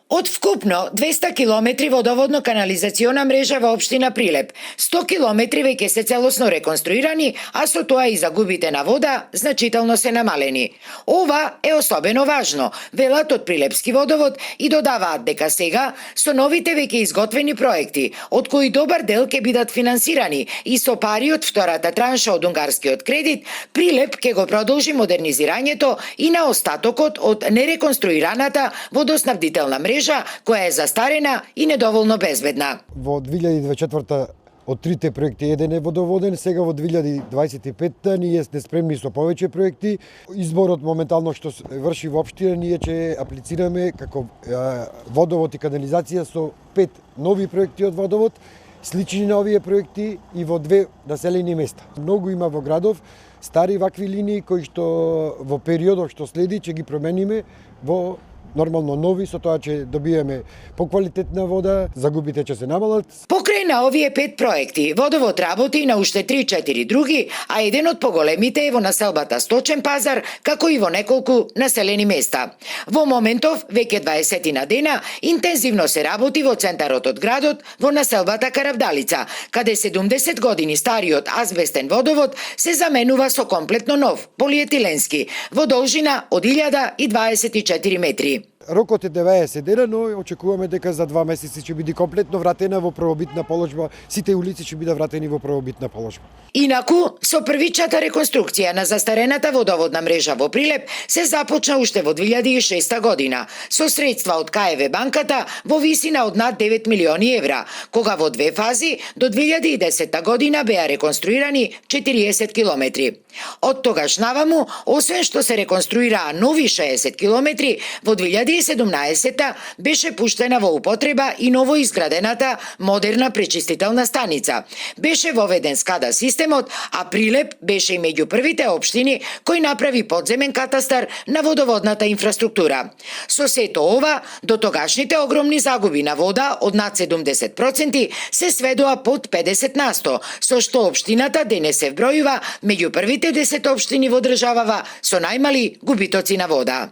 Од вкупно 200 километри водоводно-канализациона мрежа во општина Прилеп, 100 километри веќе се целосно реконструирани, а со тоа и загубите на вода значително се намалени. Ова е особено важно, велат од Прилепски водовод и додаваат дека сега со новите веќе изготвени проекти, од кои добар дел ќе бидат финансирани и со пари од втората транша од унгарскиот кредит, Прилеп ќе го продолжи модернизирањето и на остатокот од нереконструираната водоснабдителна мрежа која е застарена и недоволно безбедна. Во 2024 од трите проекти еден е водоводен, сега во 2025 ние сме спремни со повеќе проекти. Изборот моментално што врши во општина, ние ќе аплицираме како водовод и канализација со 5 нови проекти од водовод, слични на овие проекти и во 2 населени места. Многу има во градов стари вакви линии кои што во периодот што следи ќе ги промениме во нормално нови, со тоа ќе добиеме поквалитетна вода, загубите ќе се намалат. Покрај на овие 5 проекти, водовод работи и на уште 3-4 други, а еден од поголемите е во населбата Сточен пазар, како и во неколку населени места. Во моментов, веќе 20 на дена, интензивно се работи во центарот од градот, во населбата Каравдалица, каде 70 години стариот азбестен водовод се заменува со комплетно нов, полиетиленски, во должина од 1024 метри. Рокот е 90 дена, но очекуваме дека за 2 месеци ќе биде комплетно вратена во правобитна положба. Сите улици ќе бидат вратени во правобитна положба. Инаку, со првичната реконструкција на застарената водоводна мрежа во Прилеп се започна уште во 2006 година, со средства од КФВ банката во висина од над 9 милиони евра, кога во 2 фази до 2010 година беа реконструирани 40 километри. Од тогаш наваму, освен што се реконструираа нови 60 километри, во 2017 беше пуштена во употреба и ново изградената модерна пречистителна станица. Беше воведен скада системот, а Прилеп беше и меѓу првите општини кои направи подземен катастар на водоводната инфраструктура. Со сето ова, до тогашните огромни загуби на вода од над 70% се сведоа под 50%, со што општината денес се вбројува меѓу првите 10 општини во државава со најмали губитоци на вода.